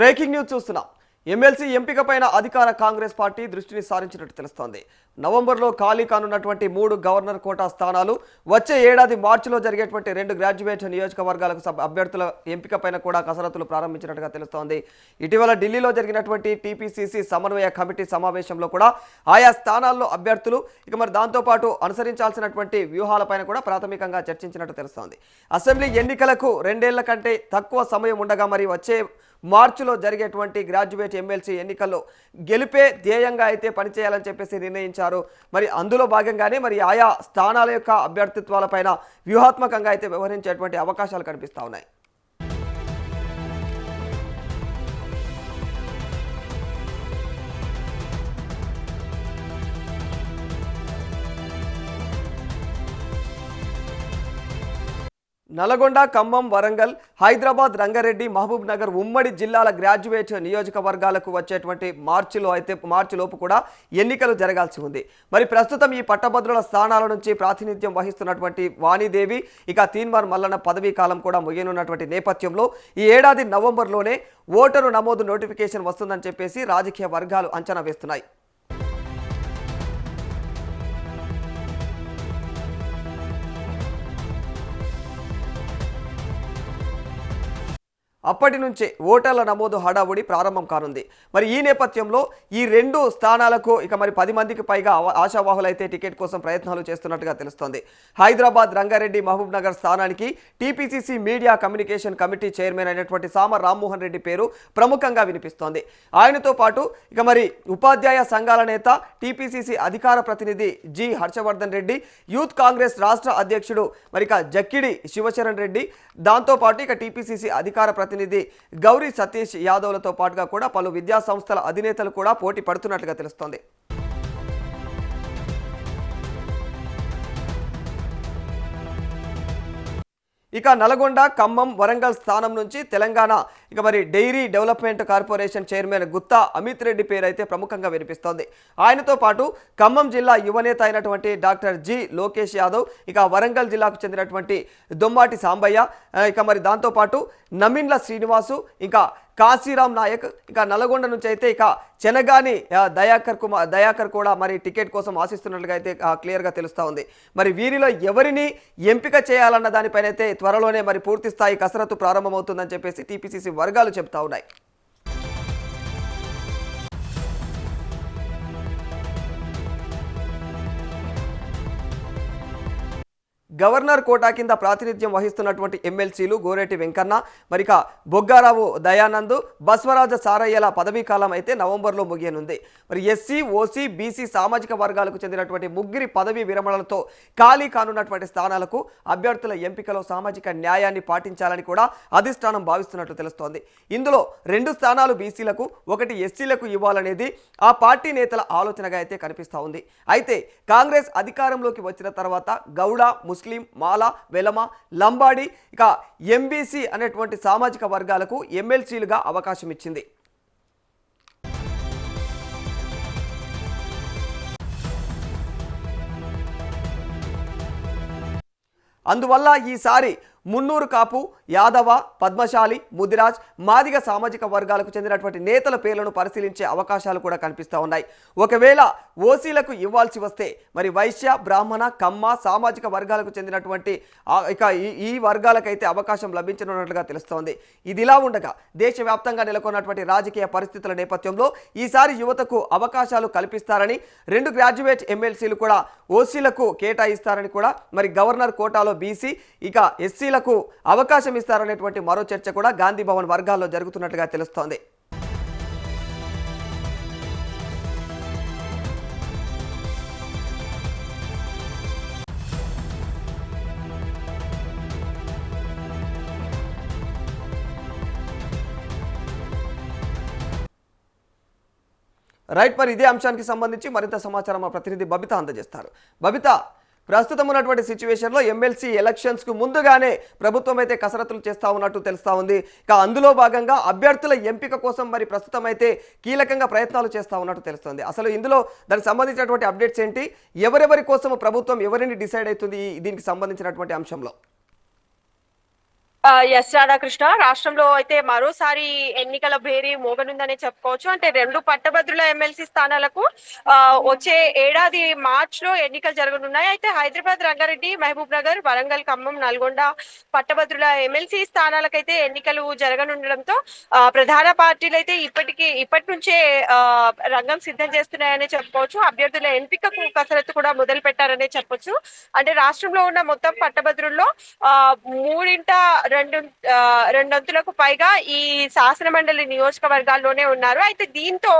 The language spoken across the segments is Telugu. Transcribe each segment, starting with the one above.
బ్రేకింగ్ న్యూస్ చూస్తున్నాం. ఎమ్మెల్సీ ఎంపికపైన అధికార కాంగ్రెస్ పార్టీ దృష్టిని సారించినట్టు తెలుస్తోంది. నవంబర్లో ఖాళీ కానున్నటువంటి 3 గవర్నర్ కోటా స్థానాలు, వచ్చే ఏడాది మార్చిలో జరిగేటువంటి 2 గ్రాడ్యుయేట్ నియోజకవర్గాలకు అభ్యర్థుల ఎంపికపైన కూడా కసరత్తులు ప్రారంభించినట్టుగా తెలుస్తోంది. ఇటీవల ఢిల్లీలో జరిగినటువంటి టీపీసీసీ సమన్వయ కమిటీ సమావేశంలో కూడా ఆయా స్థానాల్లో అభ్యర్థులు మరి దాంతోపాటు అనుసరించాల్సినటువంటి వ్యూహాలపైన కూడా ప్రాథమికంగా చర్చించినట్టు తెలుస్తోంది. అసెంబ్లీ ఎన్నికలకు 2 ఏళ్ల కంటే తక్కువ సమయం ఉండగా మరి వచ్చే మార్చిలో జరిగేటువంటి గ్రాడ్యుయేట్ ఎమ్మెల్సీ ఎన్నికల్లో గెలిపే ధ్యేయంగా అయితే పనిచేయాలని చెప్పేసి నిర్ణయించారు. మరి అందులో భాగంగానే మరి ఆయా స్థానాల యొక్క అభ్యర్థిత్వాలపైన వ్యూహాత్మకంగా అయితే వ్యవహరించేటువంటి అవకాశాలు కనిపిస్తూ ఉన్నాయి. నల్గొండ, ఖమ్మం, వరంగల్, హైదరాబాద్, రంగారెడ్డి, మహబూబ్ నగర్ ఉమ్మడి జిల్లాల గ్రాడ్యుయేట్ నియోజకవర్గాలకు వచ్చేటువంటి మార్చిలోపు కూడా ఎన్నికలు జరగాల్సి ఉంది. మరి ప్రస్తుతం ఈ పట్టభద్రుల స్థానాల నుంచి ప్రాతినిధ్యం వహిస్తున్నటువంటి వాణిదేవి ఇక తీన్మార్ మల్లన్న పదవీ కాలం కూడా ముగియనున్నటువంటి నేపథ్యంలో ఈ ఏడాది నవంబర్లోనే ఓటరు నమోదు నోటిఫికేషన్ వస్తుందని చెప్పేసి రాజకీయ వర్గాలు అంచనా వేస్తున్నాయి. అప్పటి నుంచే ఓటర్ల నమోదు హడావుడి ప్రారంభం కానుంది. మరి ఈ నేపథ్యంలో ఈ 2 స్థానాలకు ఇక మరి 10 మందికి పైగా ఆశావాహులైతే టికెట్ కోసం ప్రయత్నాలు చేస్తున్నట్టుగా తెలుస్తోంది. హైదరాబాద్, రంగారెడ్డి, మహబూబ్ నగర్ స్థానానికి TPCC media communication committee chairman అయినటువంటి సామ రామ్మోహన్ రెడ్డి పేరు ప్రముఖంగా వినిపిస్తోంది. ఆయనతో పాటు ఇక మరి ఉపాధ్యాయ సంఘాల నేత, టీపీసీసీ అధికార ప్రతినిధి జి హర్షవర్ధన్ రెడ్డి, యూత్ కాంగ్రెస్ రాష్ట్ర అధ్యక్షుడు మరి జక్కిడి శివచరణ్ రెడ్డి, దాంతోపాటు ఇక టీపీసీసీ అధికార ప్రతినిధి గౌరీ సతీష్ యాదవ్లతో పాటుగా కూడా పలు విద్యా సంస్థల అధినేతలు కూడా పోటీ పడుతున్నట్లుగా తెలుస్తోంది. ఇక నల్గొండ, ఖమ్మం, వరంగల్ స్థానం నుంచి తెలంగాణ ఇక మరి dairy development corporation chairman Gutta Amit Reddy పేరు అయితే ప్రముఖంగా వినిపిస్తోంది. ఆయనతో పాటు ఖమ్మం జిల్లా యువనేత అయినటువంటి డాక్టర్ జి లోకేష్ యాదవ్, ఇక వరంగల్ జిల్లాకు చెందినటువంటి దొమ్మాటి సాంబయ్య, ఇక మరి దాంతోపాటు నమిండ్ల శ్రీనివాసు, ఇంకా కాశీరామ్ నాయక్, ఇక నల్గొండ నుంచి అయితే ఇక చెనగాని దయాకర్ కూడా మరి టికెట్ కోసం ఆశిస్తున్నట్లుగా అయితే క్లియర్గా తెలుస్తూ ఉంది. మరి వీరిలో ఎవరిని ఎంపిక చేయాలన్న దానిపైన అయితే త్వరలోనే మరి పూర్తి స్థాయి కసరత్తు ప్రారంభమవుతుందని చెప్పేసి టీపీసీసీ వర్గాలు చెప్తా ఉన్నాయి. గవర్నర్ కోటా కింద ప్రాతినిధ్యం వహిస్తున్నటువంటి ఎమ్మెల్సీలు గోరేటి వెంకన్న, మరిక బొగ్గారావు దయానంద్, బస్వరాజ సారయ్యల పదవీ కాలం అయితే నవంబర్లో ముగియనుంది. మరి ఎస్సీ, ఓసీ, బీసీ సామాజిక వర్గాలకు చెందినటువంటి 3 పదవీ విరమణలతో ఖాళీ కానున్నటువంటి స్థానాలకు అభ్యర్థుల ఎంపికలో సామాజిక న్యాయాన్ని పాటించాలని కూడా అధిష్టానం భావిస్తున్నట్లు తెలుస్తోంది. ఇందులో 2 స్థానాలు బీసీలకు, 1 ఎస్సీలకు ఇవ్వాలనేది ఆ పార్టీ నేతల ఆలోచనగా అయితే కనిపిస్తూ ఉంది. అయితే కాంగ్రెస్ అధికారంలోకి వచ్చిన తర్వాత గౌడ, ముస్లిం, మాల, వెలమ, లంబాడి, ఇక ఎంబీసీ అనేటువంటి సామాజిక వర్గాలకు ఎమ్మెల్సీలుగా అవకాశం ఇచ్చింది. అందువల్ల ఈసారి మున్నూరు కాపు, యాదవ, పద్మశాలి, ముదిరాజ్, మాదిగ సామాజిక వర్గాలకు చెందినటువంటి నేతల పేర్లను పరిశీలించే అవకాశాలు కూడా కనిపిస్తూ ఉన్నాయి. ఒకవేళ ఓసీలకు ఇవ్వాల్సి వస్తే మరి వైశ్య, బ్రాహ్మణ, కమ్మ సామాజిక వర్గాలకు చెందినటువంటి ఇక ఈ వర్గాలకైతే అవకాశం లభించనున్నట్లుగా తెలుస్తోంది. ఇదిలా ఉండగా దేశవ్యాప్తంగా నెలకొన్నటువంటి రాజకీయ పరిస్థితుల నేపథ్యంలో ఈసారి యువతకు అవకాశాలు కల్పిస్తారని, 2 గ్రాడ్యుయేట్ ఎమ్మెల్సీలు కూడా ఓసీలకు కేటాయిస్తారని కూడా మరి గవర్నర్ కోటాలో బీసీ, ఇక ఎస్సీ లకు అవకాశం ఇస్తారనేటువంటి మరో చర్చ కూడా గాంధీ భవన్ వర్గాల్లో జరుగుతున్నట్లుగా తెలుస్తోంది. రైట్, మరి ఇదే అంశానికి సంబంధించి మరింత సమాచారం మా ప్రతినిధి బబిత అందజేస్తారు. బబిత, ప్రస్తుతం ఉన్నటువంటి సిచ్యువేషన్లో ఎమ్మెల్సీ ఎలక్షన్స్కు ముందుగానే ప్రభుత్వం అయితే కసరత్తులు చేస్తూ ఉన్నట్టు తెలుస్తూ ఉంది. ఇక అందులో భాగంగా అభ్యర్థుల ఎంపిక కోసం మరి ప్రస్తుతం అయితే కీలకంగా ప్రయత్నాలు చేస్తూ ఉన్నట్టు తెలుస్తుంది. అసలు ఇందులో దానికి సంబంధించినటువంటి అప్డేట్స్ ఏంటి, ఎవరెవరి కోసం ప్రభుత్వం ఎవరిని డిసైడ్ అవుతుంది దీనికి సంబంధించినటువంటి అంశంలో? ఎస్ రాధాకృష్ణ, రాష్ట్రంలో అయితే మరోసారి ఎన్నికల భేరీ మోగనుందనే చెప్పుకోవచ్చు. అంటే రెండు పట్టభద్రుల ఎమ్మెల్సీ స్థానాలకు ఆ, వచ్చే ఏడాది మార్చ్ లో ఎన్నికలు జరగనున్నాయి. అయితే హైదరాబాద్, రంగారెడ్డి, మహబూబ్ నగర్, వరంగల్, ఖమ్మం, నల్గొండ పట్టభద్రుల ఎమ్మెల్సీ స్థానాలకైతే ఎన్నికలు జరగనుండడంతో ప్రధాన పార్టీలు అయితే ఇప్పటి నుంచే ఆ, రంగం సిద్ధం చేస్తున్నాయనే చెప్పుకోవచ్చు. అభ్యర్థుల ఎంపికకు కసరత్తు కూడా మొదలు పెట్టారనే చెప్పొచ్చు. అంటే రాష్ట్రంలో ఉన్న మొత్తం పట్టభద్రుల్లో ఆ మూడింట రెండు ఆ, రెండొంతులకు పైగా ఈ శాసన మండలి నియోజకవర్గాల్లోనే ఉన్నారు. అయితే దీంతో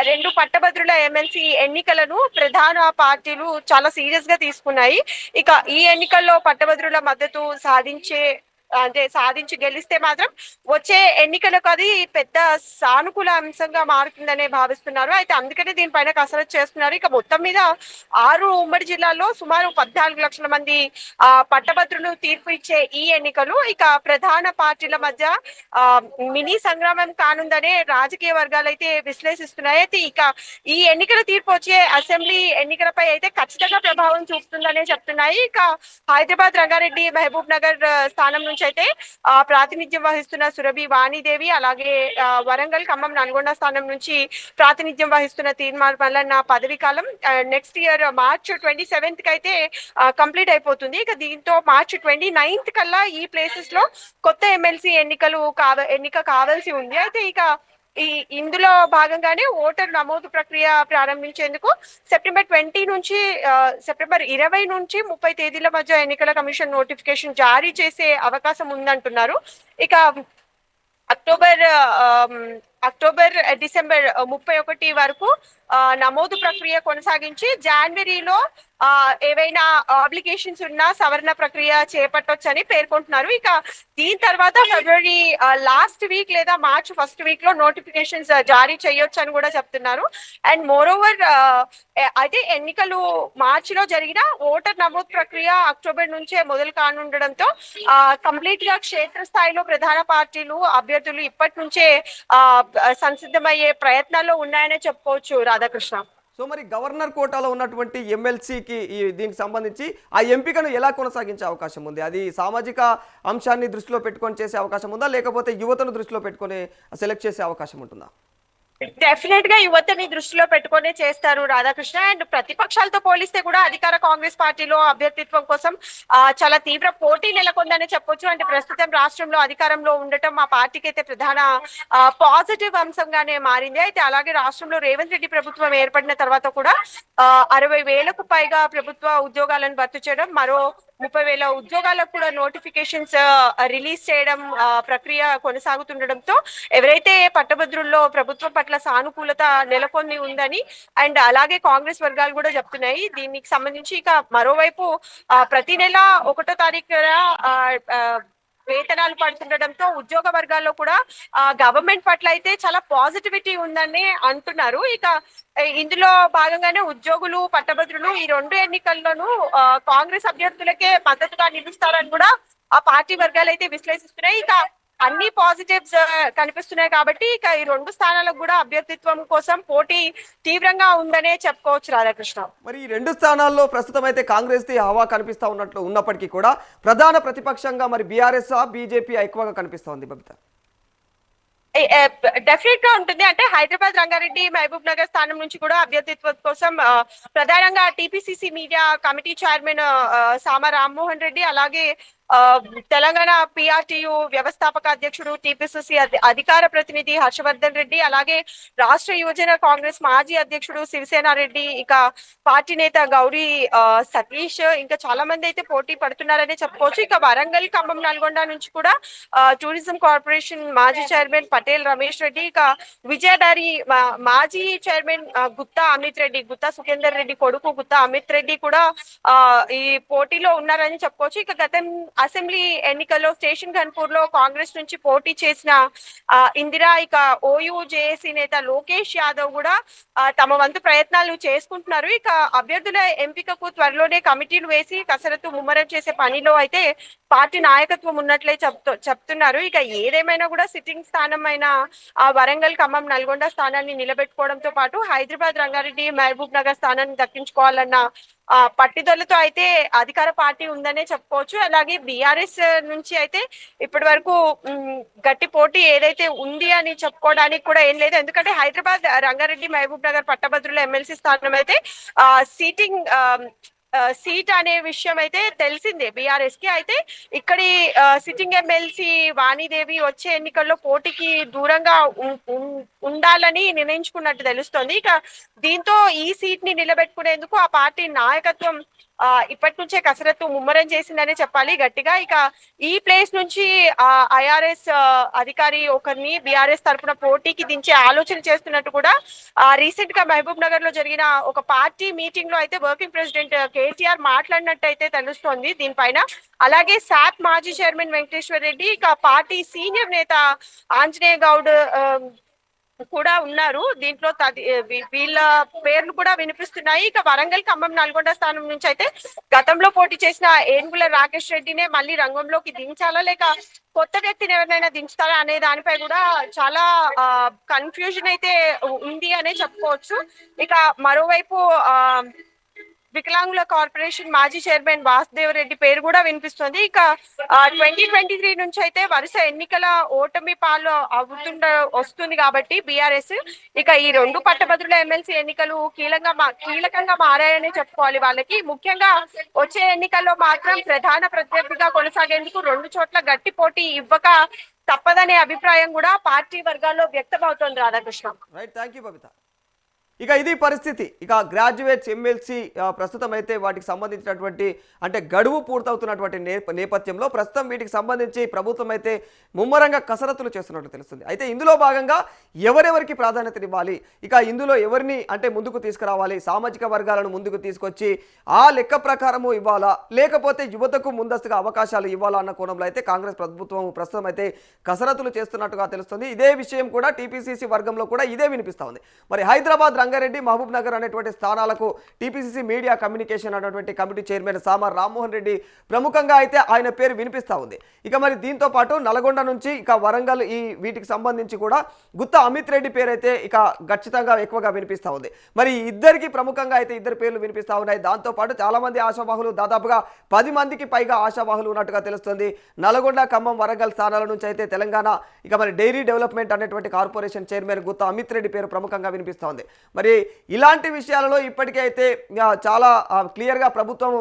రెండు పట్టభద్రుల ఎమ్మెల్సీ ఎన్నికలను ప్రధాన పార్టీలు చాలా సీరియస్ గా తీసుకున్నాయి. ఇక ఈ ఎన్నికల్లో పట్టభద్రుల మద్దతు సాధించి గెలిస్తే మాత్రం వచ్చే ఎన్నికలకు అది పెద్ద సానుకూల అంశంగా మారుతుందనే భావిస్తున్నారు. అయితే అందుకనే దీనిపైన కసరత్తు చేస్తున్నారు. ఇక మొత్తం మీద 6 ఉమ్మడి జిల్లాల్లో సుమారు 14 లక్షల మంది పట్టభద్రులు తీర్పు ఇచ్చే ఈ ఎన్నికలు ఇక ప్రధాన పార్టీల మధ్య ఆ మినీ సంగ్రామం కానుందనే రాజకీయ వర్గాలు అయితే విశ్లేషిస్తున్నాయి. అయితే ఇక ఈ ఎన్నికల తీర్పు వచ్చే అసెంబ్లీ ఎన్నికలపై అయితే ఖచ్చితంగా ప్రభావం చూపుతుందనే చెప్తున్నాయి. ఇక హైదరాబాద్, రంగారెడ్డి, మహబూబ్ నగర్ స్థానం నుంచి అయితే ప్రాతినిధ్యం వహిస్తున్న సురభి వాణిదేవి, అలాగే వరంగల్, ఖమ్మం, నల్గొండ స్థానం నుంచి ప్రాతినిధ్యం వహిస్తున్న తీర్మార్ మల్లన్న పదవి కాలం నెక్స్ట్ ఇయర్ మార్చ్ 27th కి అయితే కంప్లీట్ అయిపోతుంది. ఇక దీంతో మార్చ్ 29th కల్లా ఈ ప్లేసెస్ లో కొత్త ఎమ్మెల్సీ ఎన్నిక కావాల్సి ఉంది. అయితే ఇక ఇందులో భాగంగానే ఓటర్ నమోదు ప్రక్రియ ప్రారంభించేందుకు సెప్టెంబర్ 20 నుంచి 30 తేదీల మధ్య ఎన్నికల కమిషన్ నోటిఫికేషన్ జారీ చేసే అవకాశం ఉందంటున్నారు. ఇక అక్టోబర్ అక్టోబర్ డిసెంబర్ 31 వరకు నమోదు ప్రక్రియ కొనసాగించి జనవరిలో ఏవైనా అప్లికేషన్స్ ఉన్నా సవరణ ప్రక్రియ చేపట్టొచ్చని పేర్కొంటున్నారు. ఇక దీని తర్వాత ఫిబ్రవరి లాస్ట్ వీక్ లేదా మార్చ్ ఫస్ట్ వీక్ లో నోటిఫికేషన్స్ జారీ చేయొచ్చు అని కూడా చెప్తున్నారు. అండ్ మోర్ ఓవర్ అయితే ఎన్నికలు మార్చిలో జరిగిన ఓటర్ నమోదు ప్రక్రియ అక్టోబర్ నుంచే మొదలు కానుండడంతో కంప్లీట్ గా క్షేత్రస్థాయిలో ప్రధాన పార్టీలు అభ్యర్థులు ఇప్పటి నుంచే సంసిద్ధమయ్యే ప్రయత్నాల్లో ఉన్నాయనే చెప్పుకోవచ్చు రాధాకృష్ణ. సో మరి గవర్నర్ కోటాలో ఉన్నటువంటి ఎమ్మెల్సీకి దీనికి సంబంధించి ఆ ఎంపికను ఎలా కొనసాగించే అవకాశం ఉంది? అది సామాజిక అంశాన్ని దృష్టిలో పెట్టుకొని చేసే అవకాశం ఉందా, లేకపోతే యువతను దృష్టిలో పెట్టుకొని సెలెక్ట్ చేసే అవకాశం ఉంటుందా? డెఫినెట్ గా యువతని దృష్టిలో పెట్టుకునే చేస్తారు రాధాకృష్ణ. అండ్ ప్రతిపక్షాలతో పోలిస్తే కూడా అధికార కాంగ్రెస్ పార్టీలో అభ్యర్థిత్వం కోసం చాలా తీవ్ర పోటీ నెలకొందని చెప్పొచ్చు. అంటే ప్రస్తుతం రాష్ట్రంలో అధికారంలో ఉండటం ఆ పార్టీకి అయితే ప్రధాన పాజిటివ్ అంశంగానే మారింది. అయితే అలాగే రాష్ట్రంలో రేవంత్ రెడ్డి ప్రభుత్వం ఏర్పడిన తర్వాత కూడా 60,000కు పైగా ప్రభుత్వ ఉద్యోగాలను భర్తీ చేయడం, మరో 30,000 ఉద్యోగాలకు కూడా నోటిఫికేషన్స్ రిలీజ్ చేయడం ప్రక్రియ కొనసాగుతుండడంతో ఎవరైతే పట్టభద్రుల్లో ప్రభుత్వం పట్ల సానుకూలత నెలకొని ఉందని అండ్ అలాగే కాంగ్రెస్ వర్గాలు కూడా చెప్తున్నాయి. దీనికి సంబంధించి ఇక మరోవైపు ప్రతి నెల 1వ తారీఖున వేతనాలు పడుతుండడంతో ఉద్యోగ వర్గాల్లో కూడా గవర్నమెంట్ పట్ల అయితే చాలా పాజిటివిటీ ఉందని అంటున్నారు. ఇక ఇందులో భాగంగానే ఉద్యోగులు, పట్టభద్రులు ఈ రెండు ఎన్నికల్లోనూ కాంగ్రెస్ అభ్యర్థులకే మద్దతుగా నిలుస్తారని కూడా ఆ పార్టీ వర్గాలు అయితే విశ్లేషిస్తున్నాయి. ఇక అన్ని పాజిటివ్స్ కనిపిస్తున్నాయి కాబట్టి ఇక ఈ రెండు స్థానాలకు కూడా అభ్యర్థిత్వం కోసం పోటీ తీవ్రంగా ఉందనే చెప్పుకోవచ్చు రాధాకృష్ణ. మరి ఈ రెండు స్థానాల్లో ప్రస్తుతం అయితే కాంగ్రెస్ ది హవా కనిపిస్తా ఉన్నప్పటికీ కూడా ప్రధాన ప్రతిపక్షంగా మరి బీఆర్ఎస్, బీజేపీ ఎక్కువగా కనిపిస్తోంది బబిత. డెఫినెట్ గా ఉంటుంది. అంటే హైదరాబాద్, రంగారెడ్డి, మహబూబ్ నగర్ స్థానం నుంచి కూడా అభ్యర్థిత్వం కోసం ప్రధానంగా టీపీసీసీ మీడియా కమిటీ చైర్మన్ సామ రామ్మోహన్ రెడ్డి, అలాగే తెలంగాణ పిఆర్టీయు వ్యవస్థాపక అధ్యక్షుడు, టీపీసీసీ అధికార ప్రతినిధి హర్షవర్ధన్ రెడ్డి, అలాగే రాష్ట్ర యువజన కాంగ్రెస్ మాజీ అధ్యక్షుడు శివసేన రెడ్డి, ఇక పార్టీ నేత గౌరీ సతీష్, ఇంకా చాలా మంది అయితే పోటీ పడుతున్నారని చెప్పుకోవచ్చు. ఇక వరంగల్, ఖమ్మం, నల్గొండ నుంచి కూడా టూరిజం కార్పొరేషన్ మాజీ చైర్మన్ పటేల్ రమేష్ రెడ్డి, ఇక విజయడారి మాజీ చైర్మన్ గుత్తా సుఖేందర్ రెడ్డి కొడుకు గుత్తా అమిత్ రెడ్డి కూడా ఈ పోటీలో ఉన్నారని చెప్పుకోవచ్చు. ఇక గతం అసెంబ్లీ ఎన్నికల్లో స్టేషన్ ఘన్పూర్ లో కాంగ్రెస్ నుంచి పోటీ చేసిన ఇందిరా, ఇక ఓయూ జేఏసీ నేత లోకేష్ యాదవ్ కూడా తమ వంతు ప్రయత్నాలు చేసుకుంటున్నారు. ఇక అభ్యర్థుల ఎంపికకు త్వరలోనే కమిటీలు వేసి కసరత్తు ముమ్మరం చేసే పనిలో అయితే పార్టీ నాయకత్వం ఉన్నట్లే చెప్తున్నారు. ఇక ఏదేమైనా కూడా సిట్టింగ్ స్థానం అయిన ఆ వరంగల్, ఖమ్మం, నల్గొండ స్థానాన్ని నిలబెట్టుకోవడంతో పాటు హైదరాబాద్, రంగారెడ్డి, మహబూబ్ నగర్ స్థానాన్ని దక్కించుకోవాలన్న పట్టుదలతో అయితే అధికార పార్టీ ఉందనే చెప్పుకోవచ్చు. అలాగే బీఆర్ఎస్ నుంచి అయితే ఇప్పటి వరకు గట్టి పోటీ ఏదైతే ఉంది అని చెప్పుకోవడానికి కూడా ఏం లేదు. ఎందుకంటే హైదరాబాద్, రంగారెడ్డి, మహబూబ్ నగర్ పట్టభద్రుల ఎమ్మెల్సీ స్థానం అయితే సీటింగ్ సీట్ అనే విషయం అయితే తెలిసిందే బీఆర్ఎస్ కి. అయితే ఇక్కడి సిట్టింగ్ ఎమ్మెల్సీ వాణిదేవి వచ్చే ఎన్నికల్లో పోటీకి దూరంగా ఉండాలని నిర్ణయించుకున్నట్టు తెలుస్తోంది. ఇక దీంతో ఈ సీట్ ని నిలబెట్టుకునేందుకు ఆ పార్టీ నాయకత్వం ఇప్పటి నుంచే కసరత్తు ముమ్మరం చేసిందనే చెప్పాలి గట్టిగా. ఇక ఈ ప్లేస్ నుంచి ఐఆర్ఎస్ అధికారి ఒకరిని బీఆర్ఎస్ తరఫున పోటీకి దించే ఆలోచన చేస్తున్నట్టు కూడా రీసెంట్ గా మహబూబ్ నగర్ లో జరిగిన ఒక పార్టీ మీటింగ్ లో అయితే వర్కింగ్ ప్రెసిడెంట్ కేటీఆర్ మాట్లాడినట్టు అయితే తెలుస్తోంది దీనిపైన. అలాగే శాప్ మాజీ చైర్మన్ వెంకటేశ్వర్ రెడ్డి, ఇక పార్టీ సీనియర్ నేత ఆంజనేయ గౌడ్ కూడా ఉన్నారు దీంట్లో. వీళ్ళ పేర్లు కూడా వినిపిస్తున్నాయి. ఇక వరంగల్, ఖమ్మం, నల్గొండ స్థానం నుంచి అయితే గతంలో పోటీ చేసిన ఏనుగుల రాకేష్ రెడ్డినే మళ్ళీ రంగంలోకి దించాలా లేక కొత్త వ్యక్తిని ఎవరినైనా దించుతారా అనే దానిపై కూడా చాలా కన్ఫ్యూజన్ అయితే ఉంది అనే చెప్పుకోవచ్చు. ఇక మరోవైపు వికలాంగుల కార్పొరేషన్ మాజీ చైర్మన్ వాసుదేవ్ రెడ్డి పేరు కూడా వినిపిస్తుంది. ఇక 2023 నుంచి అయితే వరుస ఎన్నికల ఓటమి పాలు వస్తుంది కాబట్టి బీఆర్ఎస్ ఇక ఈ రెండు పట్టభద్రుల ఎమ్మెల్సీ ఎన్నికలు కీలకంగా మారాయని చెప్పుకోవాలి వాళ్ళకి. ముఖ్యంగా వచ్చే ఎన్నికల్లో మాత్రం ప్రధాన ప్రత్యర్థిగా కొనసాగేందుకు రెండు చోట్ల గట్టి పోటీ ఇవ్వక తప్పదనే అభిప్రాయం కూడా పార్టీ వర్గాల్లో వ్యక్తమవుతోంది. Radhakrishna. Right, thank you Babita. ఇక ఇది పరిస్థితి. ఇక గ్రాడ్యుయేట్స్ ఎమ్మెల్సీ ప్రస్తుతం అయితే వాటికి సంబంధించినటువంటి అంటే గడువు పూర్తవుతున్నటువంటి నేపథ్యంలో ప్రస్తుతం వీటికి సంబంధించి ప్రభుత్వం అయితే ముమ్మరంగా కసరత్తులు చేస్తున్నట్లు తెలుస్తుంది. అయితే ఇందులో భాగంగా ఎవరెవరికి ప్రాధాన్యత ఇవ్వాలి, ఇక ఇందులో ఎవరిని అంటే ముందుకు తీసుకురావాలి, సామాజిక వర్గాలను ముందుకు తీసుకొచ్చి ఆ లెక్క ప్రకారము ఇవ్వాలా లేకపోతే యువతకు ముందస్తుగా అవకాశాలు ఇవ్వాలా అన్న కోణంలో అయితే కాంగ్రెస్ ప్రభుత్వం ప్రస్తుతం అయితే కసరత్తులు చేస్తున్నట్టుగా తెలుస్తుంది. ఇదే విషయం కూడా టీపీసీసీ వర్గంలో కూడా ఇదే వినిపిస్తూ ఉంది. మరి హైదరాబాద్, రంగారెడ్డి, మహబూబ్ నగర్ అనేటువంటి స్థానాలకు టీపీసీసీ మీడియా కమ్యూనికేషన్ అనేటువంటి కమిటీ చైర్మన్ సామర్ రామ్మోహన్ రెడ్డి ప్రముఖంగా అయితే ఆయన పేరు వినిపిస్తూ ఉంది. ఇక మరి దీంతో పాటు నల్గొండ నుంచి ఇక వరంగల్ ఈ వీటికి సంబంధించి కూడా గుత్తా అమిత్ రెడ్డి పేరు అయితే ఇక ఖచ్చితంగా ఎక్కువగా వినిపిస్తూ ఉంది. మరి ఇద్దరికి ప్రముఖంగా అయితే ఇద్దరు పేర్లు వినిపిస్తూ ఉన్నాయి. దాంతోపాటు చాలా మంది ఆశావాహులు, దాదాపుగా 10 మందికి పైగా ఆశావాహులు ఉన్నట్టుగా తెలుస్తుంది. నల్గొండ, ఖమ్మం, వరంగల్ స్థానాల నుంచి అయితే తెలంగాణ ఇక మరి డైరీ డెవలప్మెంట్ అనేటువంటి కార్పొరేషన్ చైర్మన్ గుత్తా అమిత్ రెడ్డి పేరు ప్రముఖంగా వినిపిస్తూ ఉంది. మరి ఇలాంటి విషయాలలో ఇప్పటికే అయితే చాలా క్లియర్గా ప్రభుత్వం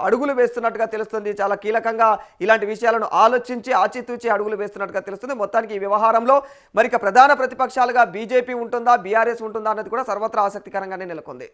అడుగులు వేస్తున్నట్టుగా తెలుస్తుంది. చాలా కీలకంగా ఇలాంటి విషయాలను ఆలోచించి ఆచితూచి అడుగులు వేస్తున్నట్టుగా తెలుస్తుంది. మొత్తానికి ఈ వ్యవహారంలో మరి ప్రధాన ప్రతిపక్షాలుగా బీజేపీ ఉంటుందా, బీఆర్ఎస్ ఉంటుందా అన్నది కూడా సర్వత్రా ఆసక్తికరంగానే నెలకొంది.